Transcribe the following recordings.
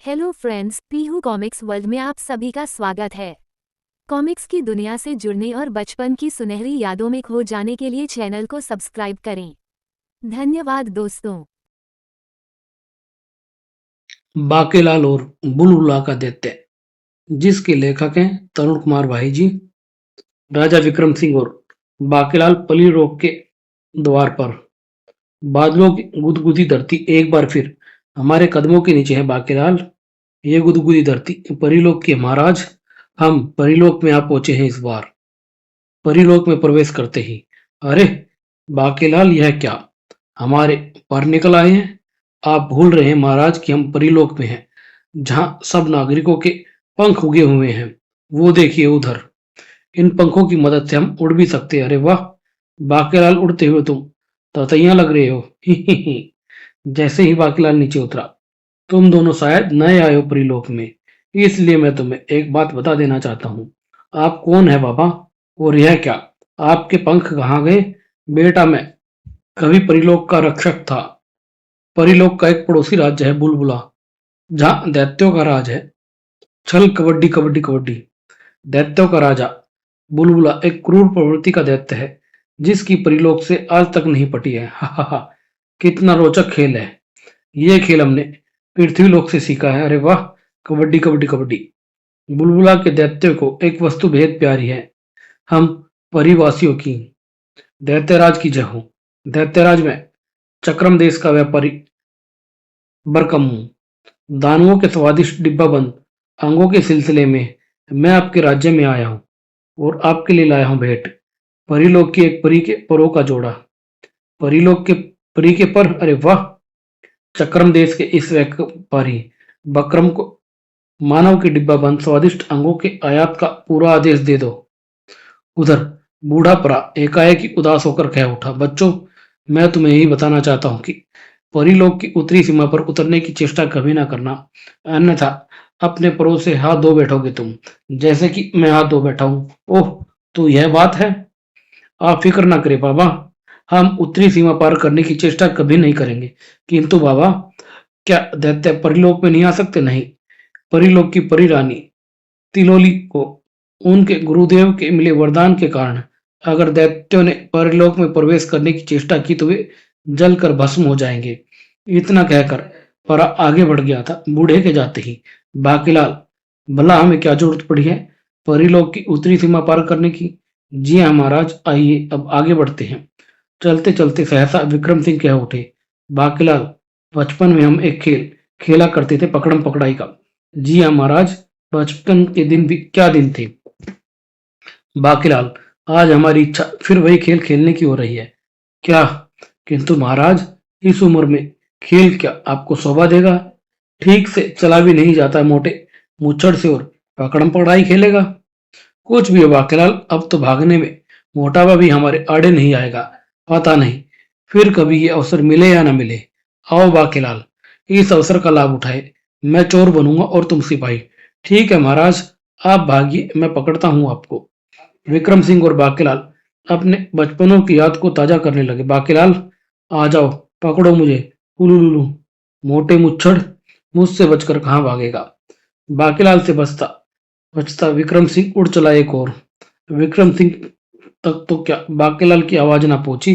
Hello friends, Pihu comics world में आप सभी का स्वागत है। कॉमिक्स की दुनिया से जुड़ने और बचपन की सुनहरी यादों में खो जाने के लिए चैनल को सब्सक्राइब करें। धन्यवाद दोस्तों। बाकेलाल और बुलबुला का दैत्य, जिसके लेखक हैं तरुण कुमार भाई जी। राजा विक्रम सिंह और बाकेलाल पली रोक के द्वार पर। बादलों की गुदगुदी धरती एक बार फिर हमारे कदमों के नीचे है बाकेलाल। ये गुदगुदी धरती परिलोक के महाराज। हम परिलोक में आ पहुंचे हैं इस बार। परिलोक में प्रवेश करते ही, अरे बाकेलाल, यह क्या हमारे पर निकल आए हैं? आप भूल रहे हैं महाराज कि हम परिलोक में हैं, जहां सब नागरिकों के पंख उगे हुए हैं। वो देखिए उधर, इन पंखों की मदद से हम उड़ भी सकते हैं। अरे वाह बाकेलाल, उड़ते हुए तुम ततैया लग रहे हो। ही ही ही। जैसे ही बाकेलाल नीचे उतरा, तुम दोनों शायद नए आए हो परिलोक में, इसलिए मैं तुम्हें एक बात बता देना चाहता हूँ। आप कौन है बाबा? और यह क्या, आपके पंख कहाँ गए? बेटा, मैं कभी परिलोक का रक्षक था। परिलोक का एक पड़ोसी राज्य है बुलबुला, जहाँ दैत्यों का राज है। छल कबड्डी कबड्डी कबड्डी। दैत्यों का राजा बुलबुला एक क्रूर प्रवृत्ति का दैत्य है, जिसकी परिलोक से आज तक नहीं पटी है। हा हा हा। कितना रोचक खेल है। ये खेल हमने पृथ्वीलोक से सीखा है। अरे वाह, कबड्डी कबड्डी कबड्डी। बुलबुला के दैत्य को एक वस्तु बेहद प्यारी है, हम परिवासियों की। दैत्यराज की जय हो। दैत्यराज में चक्रम देश का व्यापारी बरकम हूँ। दानवों के स्वादिष्ट डिब्बाबंद अंगों के सिलसिले में मैं आपके राज्य में आया हूँ, और आपके लिए लाया हूँ भेंट। परीलोक की एक परी के परों का जोड़ा। परीलोक के परी के पर, अरे वाह। चक्रम देश के इस व्यापारी बक्रम को मानव के डिब्बाबंद स्वादिष्ट अंगों के आयात का पूरा आदेश दे दो। उधर बूढ़ा परा एकाएक उदास होकर कह उठा, बच्चों, मैं तुम्हें यही बताना चाहता हूँ कि परिलोक की उत्तरी सीमा पर उतरने की चेष्टा कभी ना करना, अन्यथा अपने परों से हाथ धो बैठोगे तुम, जैसे कि मैं हाथ धो बैठा हूँ। ओह, तो यह बात है। आप फिक्र ना करें बाबा, हम उत्तरी सीमा पार करने की चेष्टा कभी नहीं करेंगे। किंतु बाबा, क्या दैत्य परिलोक में नहीं आ सकते? नहीं, परिलोक की परी रानी तिलोली को उनके गुरुदेव के मिले वरदान के कारण अगर दैत्यों ने परलोक में प्रवेश करने की चेष्टा की तो वे जलकर भस्म हो जाएंगे। इतना कहकर परा आगे बढ़ गया था। बूढ़े के जाते ही, बाकीलाल, भला हमें क्या जरूरत पड़ी है परिलोक की उत्तरी सीमा पार करने की? जी हाँ महाराज, आइए अब आगे बढ़ते हैं। चलते चलते सहसा विक्रम सिंह कह उठे, बाकीलाल, बचपन में हम एक खेल खेला करते थे, पकड़म पकड़ाई का। जी हाँ महाराज, बचपन के दिन भी क्या दिन थे। बाकीलाल, आज हमारी इच्छा फिर वही खेल खेलने की हो रही है। क्या? किंतु महाराज, इस उम्र में खेल क्या आपको शोभा देगा? ठीक से चला भी नहीं जाता मोटे मुच्छड़ से, और पकड़म पकड़ाई खेलेगा? कुछ भी हो बाकीलाल, अब तो भागने में मोटापा भी हमारे आड़े नहीं आएगा। पता नहीं फिर कभी ये अवसर मिले या ना मिले। आओ बाकीलाल, इस अवसर का लाभ उठाए। मैं चोर बनूंगा और तुम सिपाही। ठीक है महाराज, आप भागिए, मैं पकड़ता हूं आपको। विक्रम सिंह और बाकीलाल अपने बचपनों की याद को ताजा करने लगे। बाकीलाल, आ जाओ, पकड़ो मुझे। उलुलुलु, मोटे मुच्छड़, मुझसे बचकर कहाँ भागेगा। बाकीलाल से बचता बचता विक्रम सिंह उड़ चला एक और। विक्रम सिंह तक तो क्या बाकीलाल की आवाज ना पहुंची,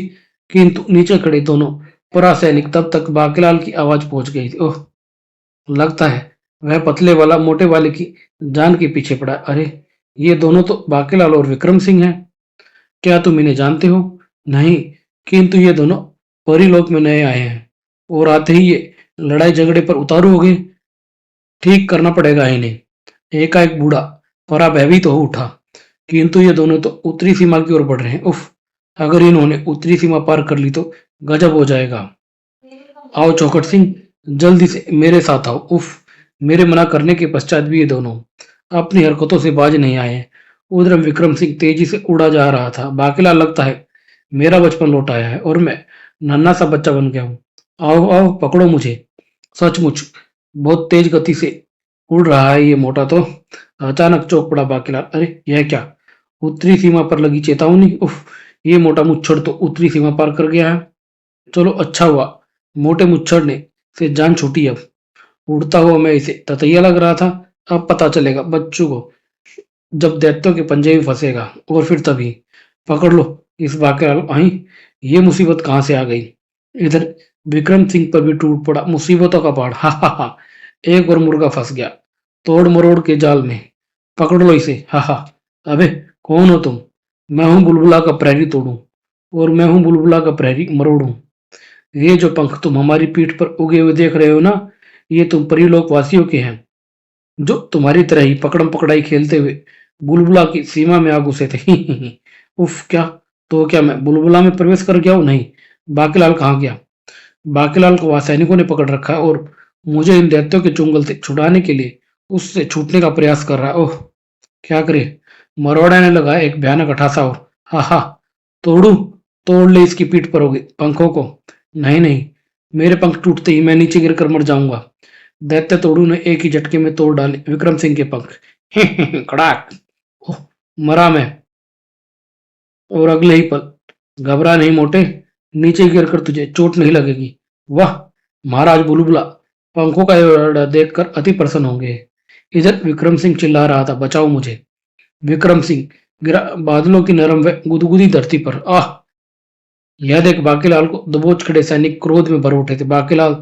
किंतु नीचे खड़े दोनों परा सैनिक तब तक बाकीलाल की आवाज पहुंच गई थी। ओह, लगता है वह पतले वाला मोटे वाले की जान के पीछे पड़ा। अरे, ये दोनों तो बाकीलाल और विक्रम सिंह हैं। क्या तुम इन्हें जानते हो? नहीं, किंतु ये दोनों परिलोक में नए आए हैं, और आते ही ये लड़ाई झगड़े पर उतारू हो गए। ठीक करना पड़ेगा इन्हें। एकाएक बूढ़ा परा भयभीत हो उठा, किंतु ये दोनों तो उत्तरी सीमा की ओर बढ़ रहे हैं। उफ, अगर इन्होंने उत्तरी सीमा पार कर ली तो गजब हो जाएगा। आओ चौकट सिंह, जल्दी से मेरे साथ आओ। उफ, मेरे मना करने के पश्चात भी ये दोनों अपनी हरकतों से बाज नहीं आए हैं। उधर विक्रम सिंह तेजी से उड़ा जा रहा था। बाकीला, लगता है मेरा बचपन लौट आया है और मैं नन्हा सा बच्चा बन गया हूँ। आओ आओ, पकड़ो मुझे। सचमुच बहुत तेज गति से उड़ रहा है ये मोटा तो। अचानक चौंक पड़ा बाकीलाल। अरे, यह क्या? उत्तरी सीमा पर लगी चेतावनी। उफ, ये मोटा मुच्छड़ तो उत्तरी सीमा पार कर गया है। चलो अच्छा हुआ, मोटे मुच्छड़ ने से जान छूटी अब। उड़ता हुआ मैं इसे ततैया लग रहा था। अब पता चलेगा बच्चों को जब दैत्यों के पंजे में फंसेगा, और फिर तभी पकड़ लो इस बाकेलाल आई। ये मुसीबत कहाँ से आ गई। इधर विक्रम सिंह पर भी टूट पड़ा मुसीबतों का पहाड़। हा हा हा, एक और मुर्गा फंस गया तोड़ मरोड़ के जाल में। पकड़ लो इसे। हा हा। अबे कौन हो तुम। मैं हूं बुलबुला का प्रहरी तोड़ू, और मैं हूं बुलबुला का प्रहरी मरोड़ू। ये जो पंख तुम हमारी पीठ पर उगे हुए देख रहे हो ना, ये तुम परिलोक वासियों के हैं, जो तुम्हारी तरह ही पकड़म पकड़ाई खेलते हुए बुलबुला की सीमा में आ घुसे थे। उफ क्या। तो क्या मैं बुलबुला में प्रवेश कर गया हूँ। नहीं। बाकीलाल कहाँ गया। बाकीलाल को वहां सैनिकों ने पकड़ रखा है, और मुझे इन दैत्यों के चुंगल से छुड़ाने के लिए उससे छूटने का प्रयास कर रहा है। ओह क्या करे। मरोड़ा ने लगाया एक भयानक अठासा, और हा हा। तोड़ू। तोड़ ले इसकी पीठ पर होगी पंखों को। नहीं नहीं, मेरे पंख टूटते ही मैं नीचे गिरकर मर जाऊंगा। दैत्य तोड़ू ने एक ही झटके में तोड़ डाले विक्रम सिंह के पंख। खड़ाक। ओह, मरा मैं। और अगले ही पल, घबरा नहीं मोटे, नीचे गिरकर तुझे चोट नहीं लगेगी। वाह। महाराज बुलबुला पंखों का ये ऑर्डर देखकर अति प्रसन्न होंगे। इधर विक्रम सिंह चिल्ला रहा था, बचाओ मुझे। विक्रम सिंह गिरा बादलों की नरम व गुदगुदी धरती पर। आह। यह देख बाकीलाल को दबोच खड़े सैनिक क्रोध में भर उठे थे। बाकीलाल,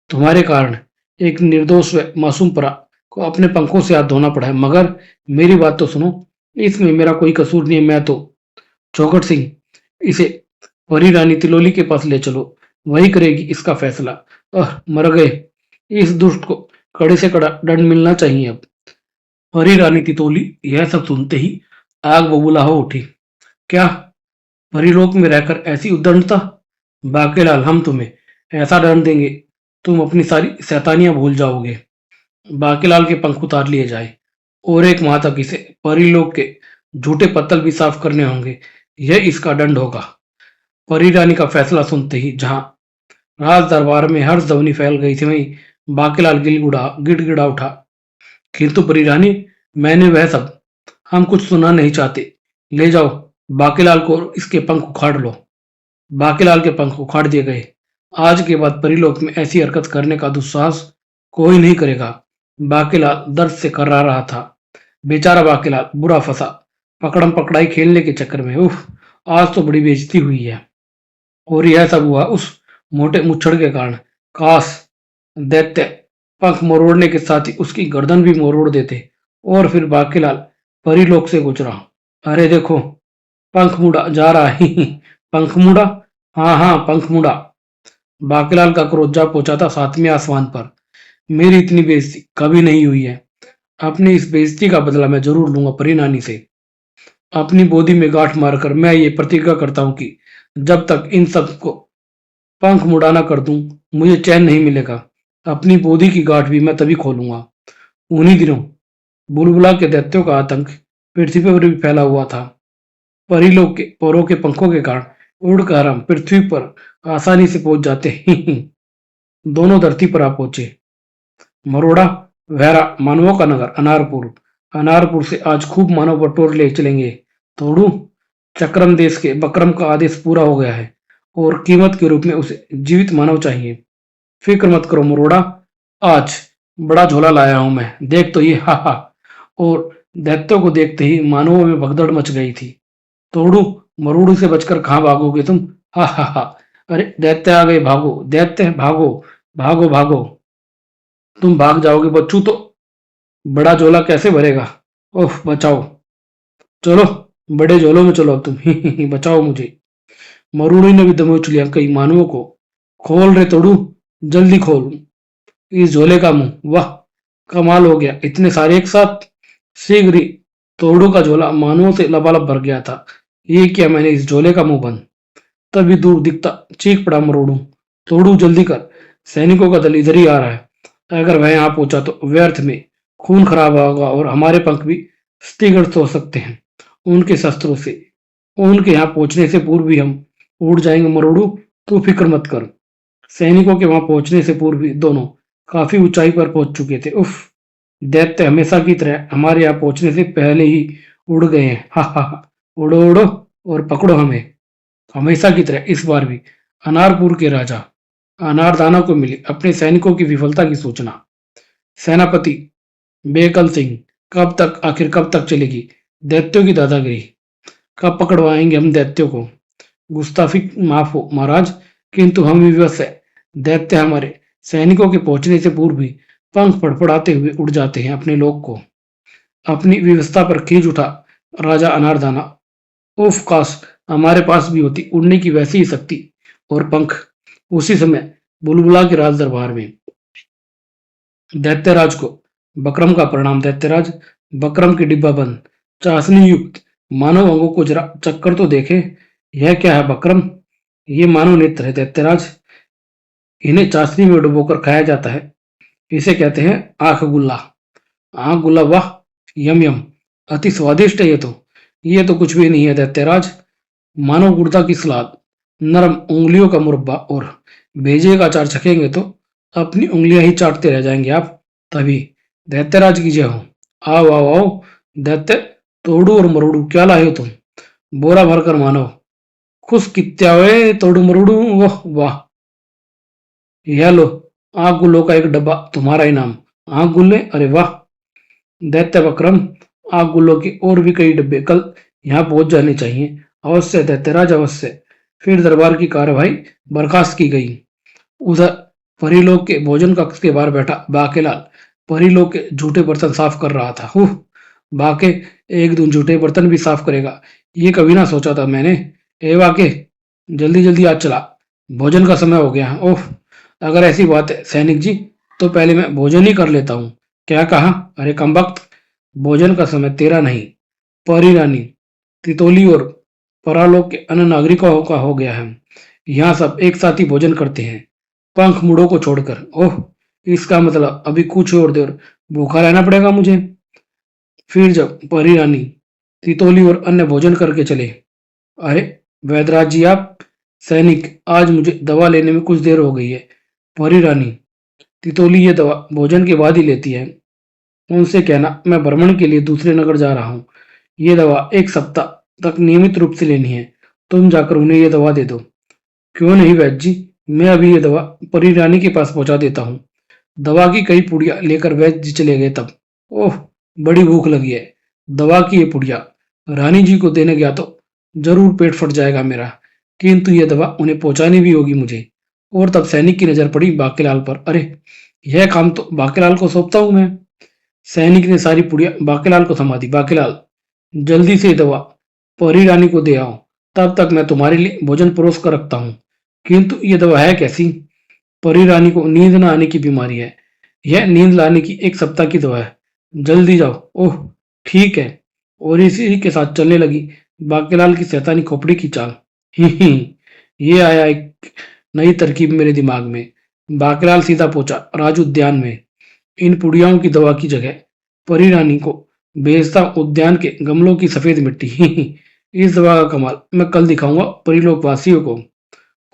तुम्हारे कारण एक निर्दोष व मासूम परा को अपने पंखों से हाथ धोना पड़ा है, मगर मेरी बात तो सुनो। इसमें मेरा कोई कसूर नहीं है। मैं तो चौखट सिंह, इसे परी रानी तिलोली के पास ले चलो, वही करेगी इसका फैसला। मर गए। इस दुष्ट को कड़े से कड़ा दंड मिलना चाहिए अब। परी रानी तितोली यह सब सुनते ही आग बबूला हो उठी। क्या परिलोक में रहकर ऐसी उद्दंडता। बाकेलाल, हम तुम्हें ऐसा दंड देंगे तुम अपनी सारी शैतानियां भूल जाओगे। बाकेलाल के पंख उतार लिए जाए, और एक माह तक इसे परिलोक के झूठे पत्तल भी साफ करने होंगे। यह इसका दंड होगा। परी रानी का फैसला सुनते ही जहां राज दरबार में हर्ष ध्वनि फैल गई थी, वहीं बाकेलाल गिड़गिड़ा गिड़गिड़ा उठा। किंतु परी रानी, मैंने वह सब हम कुछ सुनना नहीं चाहते। ले जाओ बाकेलाल को, इसके पंख उखाड़ लो। बाकेलाल के पंख उखाड़ दिए गए। आज के बाद परिलोक में ऐसी हरकत करने का दुस्साहस कोई नहीं करेगा। बाकेलाल दर्द से कर्रा रहा था। बेचारा बाकेलाल बुरा फंसा पकड़म पकड़ाई खेलने के चक्कर में। उफ, आज तो बड़ी बेइज्जती हुई है। और यह सब हुआ उस मोटे मुच्छड़ के कारण। काश दैत्य पंख मरोड़ने के साथ ही उसकी गर्दन भी मरोड़ देते, और फिर बाकीलाल परीलोक से गुजरा। अरे देखो, पंख मुड़ा जा रहा है। पंख मुड़ा। हाँ हाँ, पंख मुड़ा। बाकीलाल का क्रोध जा पहुंचा था सातवें आसमान पर। मेरी इतनी बेइज्जती कभी नहीं हुई है। अपनी इस बेइज्जती का बदला मैं जरूर लूंगा परी नानी से। अपनी गोदी में गांठ मारकर मैं ये प्रतिज्ञा करता हूं कि जब तक इन सबको पंख मुड़ाना कर दूं, मुझे चैन नहीं मिलेगा। अपनी बोधी की गांठ भी मैं तभी खोलूंगा। उन्हीं दिनों बुलबुला के दैत्यों का आतंक पृथ्वी पर भी फैला हुआ था। परिलोक के परों के पंखों के कारण उड़कर हम पृथ्वी पर आसानी से पहुंच जाते। दोनों धरती पर आ पहुंचे। मरोड़ा, वहरा, मानवों का नगर अनारपुर। अनारपुर से आज खूब मानव बटोर ले चलेंगे। तोड़ू, चक्रम देश के बकरम का आदेश पूरा हो गया है, और कीमत के रूप में उसे जीवित मानव चाहिए। फिक्र मत करो मरोड़ा, आज बड़ा झोला लाया हूं मैं, देख तो ये। हा हा। और दैत्यों को देखते ही मानवों में भगदड़ मच गई थी। तोड़ू, मरोड़ू से बचकर कहाँ भागोगे तुम। हा हा हा। अरे दैत्य आ गए, भागो दैत्य, भागो भागो भागो। तुम भाग जाओगे बच्चू तो बड़ा झोला कैसे भरेगा। ओह बचाओ। चलो बड़े झोलों में चलो अब तुम। बचाओ मुझे। मरुड़ी ने भी दबोच लिया कई मानवों को। खोल रे तोड़ू, जल्दी खोल इस झोले का मुंह। वाह, कमाल हो गया, इतने सारे एक साथ। शीघ्र ही तोड़ू का झोला मानवों से लबालब भर गया था। ये किया मैंने इस झोले का मुंह बंद। तभी दूर दिखता चीख पड़ा मरोड़ू। तोड़ू जल्दी कर, सैनिकों का दल इधर ही आ रहा है। अगर वह यहाँ पहुंचा तो व्यर्थ में खून खराब होगा, और हमारे पंख भी क्षतिग्रस्त हो सकते हैं उनके शस्त्रों से। उनके यहाँ पहुंचने से पूर्व भी हम उड़ जाएंगे मरोड़ू, तू फिक्र मत कर। सैनिकों के वहां पहुंचने से पूर्व भी दोनों काफी ऊंचाई पर पहुंच चुके थे। उफ, दैत्य हमेशा की तरह हमारे यहाँ पहुंचने से पहले ही उड़ गए हैं। हा हा हा। उड़ो उड़ो और पकड़ो हमें। हमेशा की तरह इस बार भी अनारपुर के राजा अनारदाना को मिली अपने सैनिकों की विफलता की सूचना। सेनापति बेकल सिंह, आखिर कब तक चलेगी दैत्यों की दादागिरी? कब पकड़वाएंगे हम दैत्यों को? गुस्ताफी माफ हो महाराज, किंतु हम विवश है। दैत्य हमारे सैनिकों के पहुंचने से पूर्व ही पंख फड़फड़ाते हुए उड़ जाते हैं अपने लोक को। अपनी व्यवस्था पर खींच उठा राजा अनारदाना। उफ काश हमारे पास भी होती उड़ने की वैसी ही शक्ति और पंख। उसी समय बुलबुला के राज दरबार में दैत्यराज को बकरम का प्रणाम। दैत्यराज, बकरम की डिब्बा बंद चाशनी युक्त मानव अंगों को जरा चक्कर तो देखे। यह क्या है बकरम? ये मानव नेत्र है दैत्यराज। इन्हें चाशनी में डुबोकर खाया जाता है। इसे कहते हैं आंख गुल्ला। आंख गुल्ला, वाह, यम यम, अति स्वादिष्ट है ये तो कुछ भी नहीं है दैत्यराज। मानव गुर्दा की सलाद, नरम उंगलियों का मुरब्बा और भेजे का अचार चखेंगे तो अपनी उंगलियां ही चाटते रह जाएंगे आप। तभी दैत्यराज की जय हो। आओ आओ आओ दैत्य, तोड़ू और मरोड़ू क्या लाए हो तुम? बोरा भरकर मानव। खुश कित्या वे तोड़ू मरोड़ू, वाह वाह। यह लो, आग गुल्लों का एक डब्बा तुम्हारा इनाम। आग गुल्ले, अरे वाह। दैत्य बकरम, आग गुल्लों के और भी कई डब्बे कल यहाँ पहुंच जाने चाहिए। अवश्य दैत्यराज, अवश्य। फिर दरबार की कार्यवाही बर्खास्त की गई। उधर परिलोक के भोजन कक्ष के बाहर बैठा बाकेलाल परिलोक के झूठे बर्तन साफ कर रहा था। हुँ, बाके एक दिन झूठे बर्तन भी साफ करेगा, ये कभी ना सोचा था मैंने। ए वाके, जल्दी जल्दी आज चला, भोजन का समय हो गया है। ओह, अगर ऐसी बात है सैनिक जी, तो पहले मैं भोजन ही कर लेता हूँ। क्या कहा? अरे कमबख्त, भोजन का समय तेरा नहीं, परी रानी, तितोली और परालोक के अन्य नागरिकों का हो गया है। यहाँ सब एक साथ ही भोजन करते हैं, पंख मुड़ों को छोड़कर। ओह, इसका मतलब अभी कुछ और देर भूखा रहना पड़ेगा मुझे। फिर जब परी रानी, तितोली और अन्य भोजन करके चले। अरे वैदराज जी आप? सैनिक, आज मुझे दवा लेने में कुछ देर हो गई है। परी रानी, तितोली ये दवा भोजन के बाद ही लेती है। उनसे कहना मैं भ्रमण के लिए दूसरे नगर जा रहा हूँ। ये दवा एक सप्ताह तक नियमित रूप से लेनी है। तुम जाकर उन्हें ये दवा दे दो। क्यों नहीं वैद्य जी, मैं अभी ये दवा परी रानी के पास पहुंचा देता हूँ। दवा की कई पुड़िया लेकर वैद्य जी चले गए। तब ओह, बड़ी भूख लगी है। दवा की ये पुड़िया रानी जी को देने गया तो जरूर पेट फट जाएगा मेरा, किंतु ये दवा उन्हें पहुंचानी भी होगी मुझे। और तब सैनिक की नजर पड़ी बाकेलाल पर। अरे, यह काम तो बाकेलाल को सौंपता हूं मैं। सैनिक ने सारी पुड़िया बाकेलाल को थमा दी। बाकेलाल, जल्दी से ये दवा परी रानी को दे आओ, तब तक मैं तुम्हारे लिए भोजन परोस कर रखता हूँ। किंतु ये दवा है कैसी? परी रानी को नींद न आने की बीमारी है। यह नींद लाने की एक सप्ताह की दवा है। जल्दी जाओ। ओह, ठीक है। और इसी के साथ चलने लगी बाकेलाल की शैतानी खोपड़ी की चाल। ही, ये आया एक नई तरकीब मेरे दिमाग में। बाकेलाल सीधा पहुंचा राज उद्यान में। इन पुड़ियाओं की दवा की जगह परी रानी को बेचता उद्यान के गमलों की सफेद मिट्टी। इस दवा का कमाल मैं कल दिखाऊंगा परिलोक वासियों को।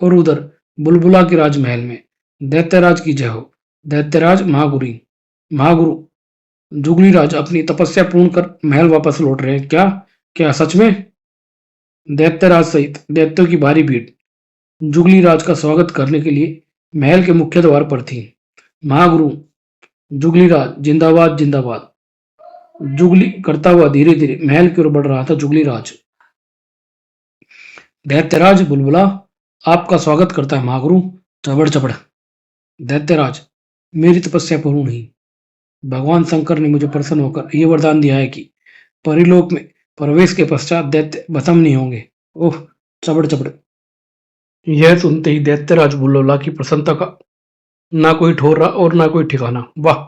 और उधर बुलबुला के राजमहल में दैत्यराज की जय हो। दैत्यराज, महागुरी, महागुरु जुगली राज अपनी तपस्या पूर्ण कर महल वापस लौट रहे हैं। क्या क्या सच में? दैत्यराज सहित दैत्यों की भारी भीड़ जुगली राज का स्वागत करने के लिए महल के मुख्य द्वार पर थी। महागुरु जुगली राज जिंदाबाद जिंदाबाद, जुगली करता हुआ धीरे धीरे महल की ओर बढ़ रहा था। जुगली राज, दैत्यराज बुलबुला आपका स्वागत करता है महागुरु। चबड़ चबड़। दैत्यराज, मेरी तपस्या पूर्ण हुई। भगवान शंकर ने मुझे प्रसन्न होकर यह वरदान दिया है कि परिलोक में प्रवेश के पश्चात दैत्य भस्म नहीं होंगे। ओह, चबड़ चबड़। यह सुनते ही दैत्यराज बुल्लोला की प्रसन्नता का ना कोई ठोर रहा और ना कोई ठिकाना। वाह,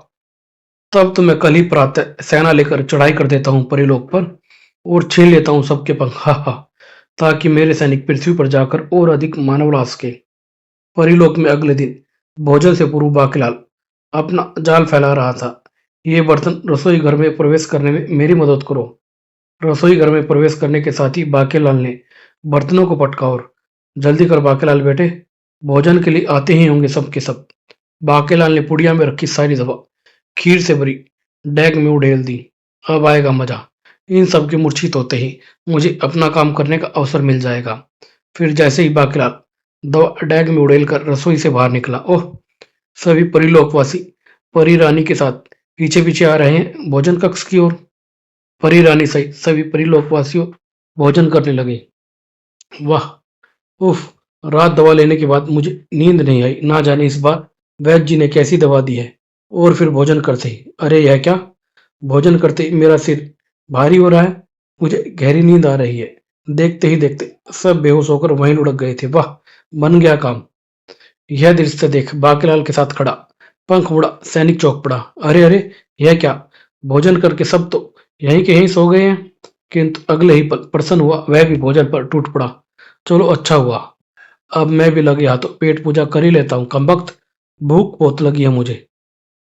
तब तो मैं कल ही प्रातः सेना लेकर चढ़ाई कर देता हूँ परिलोक पर और छीन लेता हूँ सबके पंख। हा हा, ताकि मेरे सैनिक पृथ्वी पर जाकर और अधिक मानव ला सके। परिलोक में अगले दिन भोजन से पूर्व बाकेलाल अपना जाल फैला रहा था। ये बर्तन रसोई घर में प्रवेश करने में मेरी मदद करो। रसोई घर में प्रवेश करने के साथ ही बाकेलाल ने बर्तनों को पटका और जल्दी कर बाकेलाल बेटे, भोजन के लिए आते ही होंगे सब के सब। बाकेलाल ने पुड़िया में रखी सारी दवा खीर से भरी डेग में उड़ेल दी। अब आएगा मजा। इन सब के मूर्छित होते ही मुझे अपना काम करने का अवसर मिल जाएगा। फिर जैसे ही बाकेलाल दवा डेग में उड़ेल कर रसोई से बाहर निकला, ओह, सभी परिलोकवासी परी रानी के साथ पीछे पीछे आ रहे हैं भोजन कक्ष की ओर। परी रानी सहित सभी परिलोकवासियों भोजन करने लगे। वाह, उफ, रात दवा लेने के बाद मुझे नींद नहीं आई। ना जाने इस बार वैद्य जी ने कैसी दवा दी है। और फिर भोजन करते ही, अरे यह क्या, भोजन करते ही मेरा सिर भारी हो रहा है। मुझे गहरी नींद आ रही है। देखते ही देखते सब बेहोश होकर वहीं लुढ़क गए थे। वाह, बन गया काम। यह दृश्य देख बाकीलाल के साथ खड़ा पंख मुड़ा सैनिक चौंक पड़ा। अरे अरे, यह क्या, भोजन करके सब तो यहीं के यहीं सो गए हैं। किंतु अगले ही पल प्रसन्न हुआ वह भी भोजन पर टूट पड़ा। चलो अच्छा हुआ, अब मैं भी लगे हाथों पेट पूजा कर ही लेता हूँ। कमबख्त, भूख बहुत लगी है मुझे।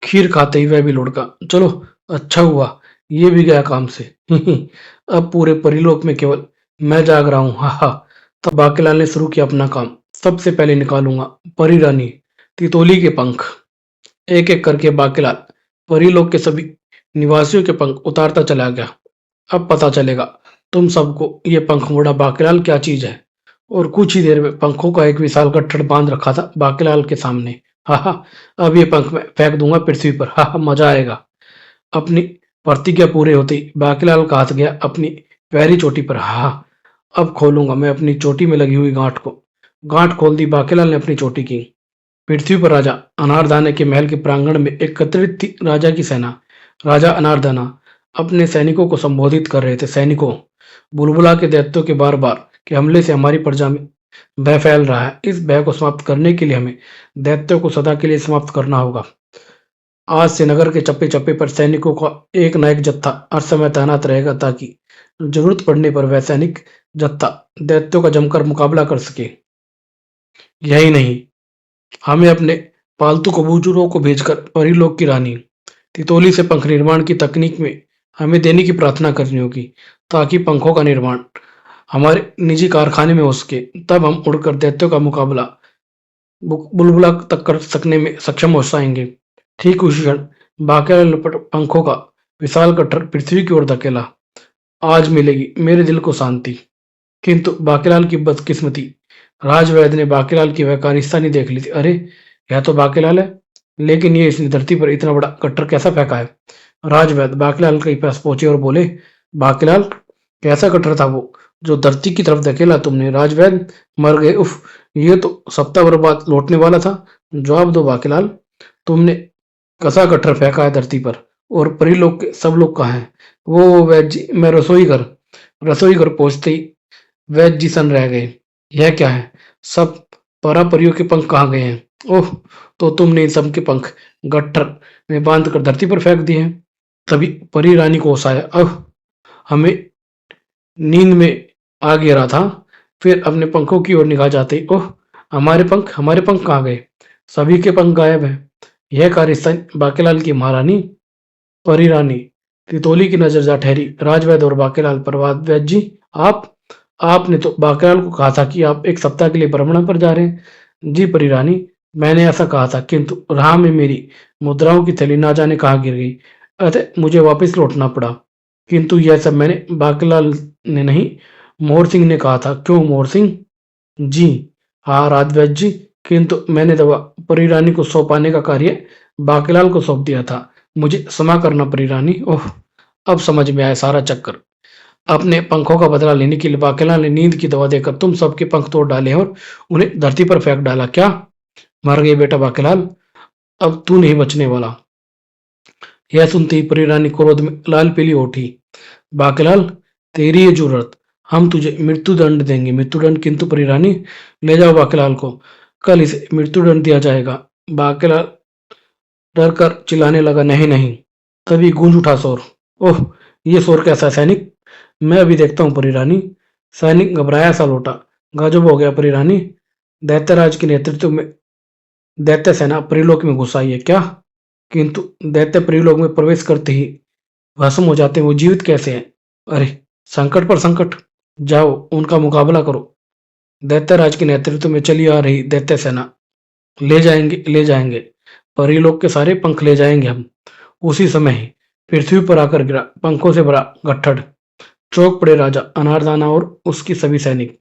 खीर खाते ही वह भी लुढ़का। चलो अच्छा हुआ, ये भी गया काम से। अब पूरे परिलोक में केवल मैं जाग रहा हूँ। हा हा। तब बाकीलाल ने शुरू किया अपना काम। सबसे पहले निकालूंगा परी रानी तितोली के पंख। एक एक करके बाकीलाल परिलोक के सभी निवासियों के पंख उतारता चला गया। अब पता चलेगा तुम सबको ये पंख मोड़ा बाकीलाल क्या चीज है। और कुछ ही देर में पंखों का एक विशाल गट्ठर बांध रखा था बाकीलाल के सामने। हा हा, अब ये पंख मैं फेंक दूंगा पृथ्वी पर। हा हा, मजा आएगा। अपनी प्रतिज्ञा पूरे होते ही बाकीलाल का हाथ गया अपनी पैरी चोटी पर। हा, अब खोलूंगा मैं अपनी चोटी में लगी हुई गांठ को। गांठ खोल दी बाकीलाल ने अपनी चोटी की। पृथ्वी पर राजा अनारदाने के महल के प्रांगण में एकत्रित थी राजा की सेना। राजा अनारदाना अपने सैनिकों को संबोधित कर रहे थे। सैनिकों, बुलबुला के दैत्यों के बार बार के हमले से हमारी प्रजा में भय फैल रहा है। इस भय को समाप्त करने के लिए हमें दैत्यों को सदा के लिए समाप्त करना होगा। आज से नगर के चप्पे चप्पे पर सैनिकों का एक न एक जत्था हर समय तैनात रहेगा ताकि जरूरत पड़ने पर वह सैनिक जत्था दैत्यों का जमकर मुकाबला कर सके। यही नहीं, हमें अपने पालतू कबूतरों को भेजकर परिलोक की रानी तितोली से पंख निर्माण की तकनीक में हमें देने की प्रार्थना करनी होगी ताकि पंखों का निर्माण हमारे निजी कारखाने में हो सके। तब हम उड़कर दैत्यों का मुकाबला बुलबुला तक कर सकने में सक्षम हो जाएंगे। ठीक उसी क्षण बाकी लपट पंखों का विशाल गट्ठर पृथ्वी की ओर धकेला। आज मिलेगी मेरे दिल को शांति। किंतु बाकीलाल की बदकिस्मती, राजवैद्य ने बाकीलाल की वह कार्यस्तानी देख ली थी। अरे, यह तो बाकीलाल है, लेकिन ये इसने धरती पर इतना बड़ा गट्ठर कैसा फेंका है। राजवैद्य बाकीलाल के पास पहुंचे और बोले, बाकीलाल, कैसा गट्ठर था वो जो धरती की तरफ धकेला तुमने। राजवैद्य मर गए। उफ, ये तो सप्ताह भर बाद लौटने वाला था। जवाब दो बाकीलाल, तुमने कसा गट्ठर फेंका है धरती पर। और परिलोक के सब लोग कहाँ हैं। वो वैद्य जी, मैं रसोई घर पहुंचते ही वैद्य जी सन रह गए। यह क्या है, सब परापरियों के पंख कहाँ गए हैं। ओह, तो तुमने इन सब के पंख गट्ठर में बांध कर धरती पर फेंक दिए हैं। तभी परी रानी को होश आया। हमें नींद में आ गिरा था। फिर अपने पंखों की ओर निगाह जाते ही, ओह, हमारे पंख कहाँ गए। सभी के पंख गायब हैं। यह कार्यस्थान बाकीलाल की महारानी परी रानी तितोली की नजर जा ठहरी। राजवैद्य और बाकीलाल पर, वैद्य जी, आपने तो बाकीलाल को कहा था कि आप एक सप्ताह के लिए भ्रमण पर जा रहे हैं। जी परी रानी, मैंने ऐसा कहा था, किंतु राह में मेरी मुद्राओं की थैली ना जाने कहाँ गिर गई, अतः मुझे वापस लौटना पड़ा। किंतु यह सब मैंने बाकीलाल ने नहीं, मोहर सिंह ने कहा था। क्यों मोहर सिंह जी? हाँ राजवैद्य जी, किंतु मैंने दवा परी रानी को सौंपाने का कार्य बाकीलाल को सौंप दिया था। मुझे क्षमा करना परी रानी। ओह, अब समझ में आया सारा चक्कर। अपने पंखों का बदला लेने के लिए बाकीलाल ने नींद की दवा देकर तुम सबके पंख तोड़ डाले और उन्हें धरती पर फेंक डाला। क्या, मर गए बेटा बाकीलाल, अब तू नहीं बचने वाला। यह सुनते ही परी रानी क्रोध में लाल पीली हो उठी। बाकीलाल, तेरी ये जरूरत, हम तुझे मृत्यु दंड देंगे। मृत्यु दंड? किंतु परी रानी, ले जाओ बाकीलाल को, कल इसे मृत्यु दंड दिया जाएगा। बाकीलाल डर कर चिल्लाने लगा, नहीं नहीं। तभी गूंज उठा शोर। ओह, ये शोर कैसा है सैनिक, मैं अभी देखता हूँ परी रानी। सैनिक घबराया सा लौटा। गजब हो गया परी रानी, दैत्यराज के नेतृत्व में दैत्य सेना परिलोक में घुस आई है क्या? किंतु दैत्य परिलोक में प्रवेश करते ही भस्म हो जाते हैं, वो जीवित कैसे हैं? अरे, संकट पर संकट। जाओ उनका मुकाबला करो। दैत्यराज के नेतृत्व में चली आ रही दैत्य सेना ले जाएंगे परिलोक के सारे पंख ले जाएंगे हम। उसी समय ही पृथ्वी पर आकर गिरा पंखों से भरा गट्ठर। चौंक पड़े राजा अनारदाना और उसकी सभी सैनिक।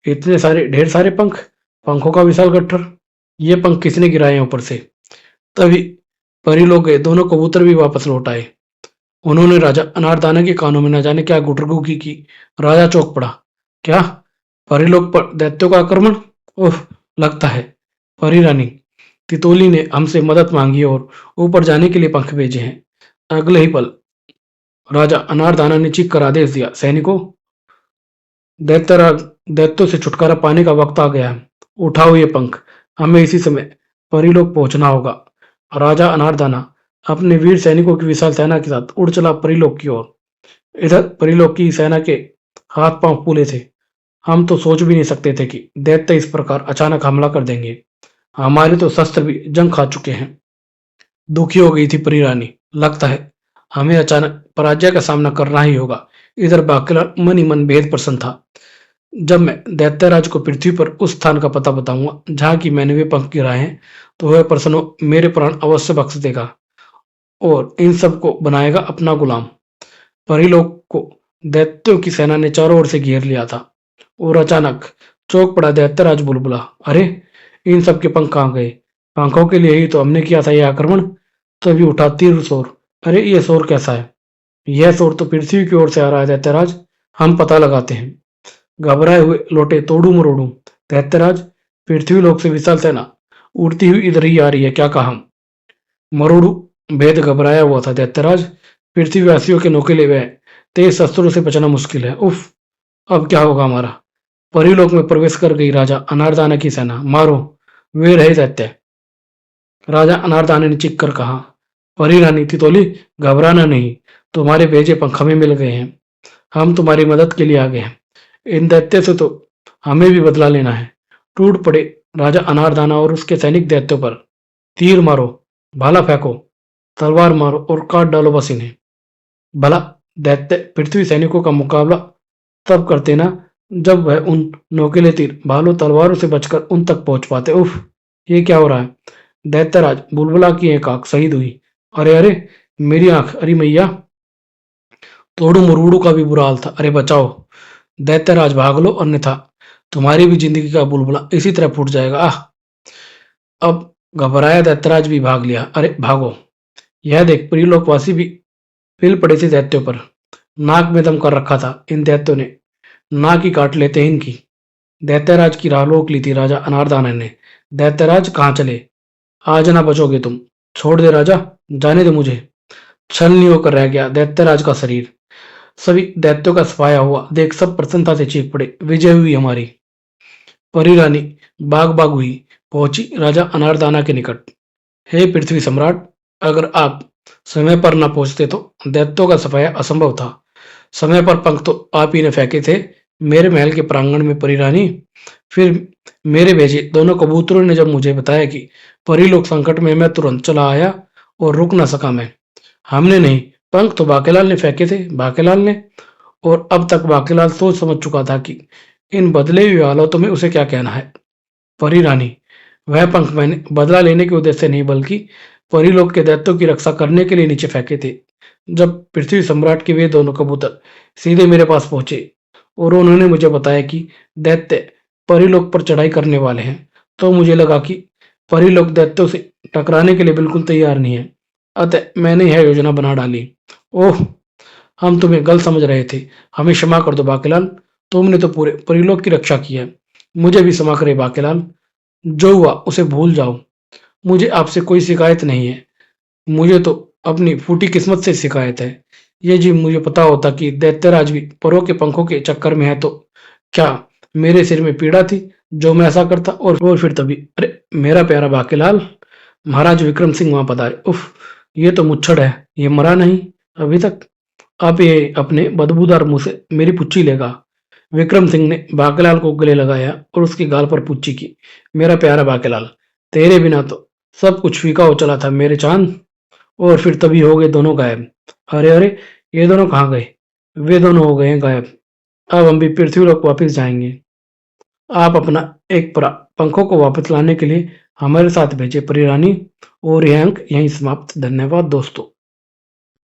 इतने सारे, ढेर सारे पंखों का विशाल गट्ठर, ये पंख किसने गिराए हैं ऊपर से? तभी परी लोग गए, दोनों कबूतर भी वापस लौट आए। उन्होंने राजा अनारदाना के कानों में न जाने क्या गुटरगू की। राजा चौंक पड़ा। क्या? परी लोग पर दैत्यों का आक्रमण? ओह, लगता है परी रानी तितोली ने हमसे मदद मांगी और ऊपर जाने के लिए पंख भेजे हैं। अगले ही पल राजा अनारदाना ने चीख कर आदेश दिया, सैनिकों, दैत्यराज दैत्यों से छुटकारा पाने का वक्त आ गया है। उठाओ ये पंख, हमें इसी समय परीलोक पहुंचना होगा। राजा अनारदाना अपने वीर सैनिकों की विशाल सेना के साथ उड़ चला परीलोक की ओर। इधर परीलोक की सेना के हाथ पांव फूले थे। हम तो सोच भी नहीं सकते थे कि दैत्य इस प्रकार अचानक हमला कर देंगे। हमारे तो शस्त्र भी जंग खा चुके हैं। दुखी हो गई थी परी रानी। लगता है हमें अचानक पराजय का सामना करना ही होगा। इधर बाकीलाल मन ही मन बेहद प्रसन्न था। जब मैं दैत्यराज को पृथ्वी पर उस स्थान का पता बताऊंगा जहां की मैंने वे पंख गिराए हैं, तो वह प्रसन्न मेरे प्राण अवश्य बख्श देगा और इन सबको बनाएगा अपना गुलाम। परिलोक को दैत्यों की सेना ने चारों ओर से घेर लिया था और अचानक चौंक पड़ा दैत्यराज बुलबुला। अरे, इन सब के पंख कहाँ गए? पंखों के लिए ही तो हमने किया था यह आक्रमण। तभी उठा तीव्र शोर। अरे, ये शोर कैसा है? यह शोर तो पृथ्वी की ओर से आ रहा है दैत्यराज। हम पता लगाते हैं। घबराए हुए लौटे तोड़ू मरोड़ू। दैत्यराज, पृथ्वी लोक से विशाल सेना उड़ती हुई इधर ही आ रही है, क्या कहा? मरोड़ू भेद घबराया हुआ था। दैत्यराज, पृथ्वीवासियों के नौकेले वह तेज शस्त्रों से बचना मुश्किल है। उफ, अब क्या होगा हमारा? परीलोक में प्रवेश कर गई राजा अनारदाना की सेना। मारो, वे रहे दैत्य। राजा अनारदाने ने चीख कर कहा। परी रानी तितोली, घबराना नहीं। तुम्हारे भेजे पंख हमें मिल गए हैं। हम तुम्हारी मदद के लिए आ गए हैं। इन दैत्य से तो हमें भी बदला लेना है। टूट पड़े राजा अनारदाना और उसके सैनिक दैत्यों पर। तीर मारो, भाला फेंको, तलवार मारो और काट डालो बस इन्हें। भला दैत्य पृथ्वी सैनिकों का मुकाबला तब करते ना जब वह उन नौकेले तीर भालों तलवारों से बचकर उन तक पहुंच पाते। उफ, ये क्या हो रहा है? दैत्यराज बुलबुला की एक आंख शहीद हुई। अरे अरे, मेरी आंख, अरे मैया! तोड़ू मरोड़ू का भी बुरा हाल था। अरे बचाओ, दैत्यराज भाग लो, अन्यथा तुम्हारी भी जिंदगी का बुलबुला इसी तरह फूट जाएगा। आह! अब घबराया दैत्यराज भी भाग लिया। अरे भागो! यह देख प्रियलोकवासी भी फिर पड़े थे दैत्यों पर। नाक में दम कर रखा था इन दैत्यों ने। नाक ही काट लेते हैं इनकी। दैत्यराज की राह रोक ली थी राजा अनारदाना ने। दैत्यराज, कहाँ चले? आज ना बचोगे तुम। छोड़ दे राजा, जाने दे मुझे। छल नहीं होकर रह गया दैत्यराज का शरीर। सभी दैत्यों का सफाया हुआ देख सब प्रसन्नता से चीख पड़े, विजय हुई हमारी। परी रानी बाग बाग हुई पहुंची राजा अनारदाना के निकट। हे पृथ्वी सम्राट, अगर आप समय पर न पहुंचते तो दैत्यों का सफाया असंभव था। समय पर पंख तो आप ही ने फेंके थे मेरे महल के प्रांगण में परी रानी। फिर मेरे भेजे दोनों कबूतरों ने जब मुझे बताया कि परी लोग संकट में, मैं तुरंत चला आया और रुक न सका मैं। हमने नहीं, पंख तो बाकेलाल ने फेंके थे, बाकेलाल ने। और अब तक बाकेलाल सोच समझ चुका था कि इन बदले हुए हालातों में उसे क्या कहना है। परी रानी, वह पंख मैंने बदला लेने के उद्देश्य से नहीं बल्कि परीलोक के दैत्यों की रक्षा करने के लिए नीचे फेंके थे। जब पृथ्वी सम्राट के वे दोनों कबूतर सीधे मेरे पास पहुंचे और उन्होंने मुझे बताया कि दैत्य परीलोक पर चढ़ाई करने वाले हैं, तो मुझे लगा कि परीलोक दैत्यों से टकराने के लिए बिल्कुल तैयार नहीं है। अतः मैंने यह योजना बना डाली। ओह, हम तुम्हें गलत समझ रहे थे। हमें क्षमा कर दो बाकेलाल। तुमने तो पूरे परीलोक की रक्षा की है। मुझे भी क्षमा करे बाकेलाल। जो हुआ उसे भूल जाओ। मुझे आपसे कोई शिकायत नहीं है। मुझे तो अपनी फूटी किस्मत से शिकायत है। ये जी मुझे पता होता कि दैत्यराज भी परों के पंखों के चक्कर में है तो क्या मेरे सिर में पीड़ा थी जो मैं ऐसा करता। और फिर तभी, अरे मेरा प्यारा बाकेलाल, महाराज विक्रम सिंह वहां पधारे। उफ, ये तो मुच्छड़ है, ये मरा नहीं अभी तक। आप ये अपने बदबूदार मुंह से मेरी पुच्ची लेगा। विक्रम सिंह ने बाकेलाल को गले लगाया और उसके गाल पर पुच्ची की। मेरा प्यारा बाकेलाल, तेरे बिना तो सब कुछ फीका हो चला था मेरे चांद। और फिर तभी हो गए दोनों गायब। अरे अरे, ये दोनों कहाँ गए? वे दोनों हो गए हैं गायब। अब हम भी पृथ्वी लोक वापस जाएंगे। आप अपना एक पंखों को वापस लाने के लिए हमारे साथ भेजे परी रानी। और यह अंक यहीं समाप्त। धन्यवाद दोस्तों।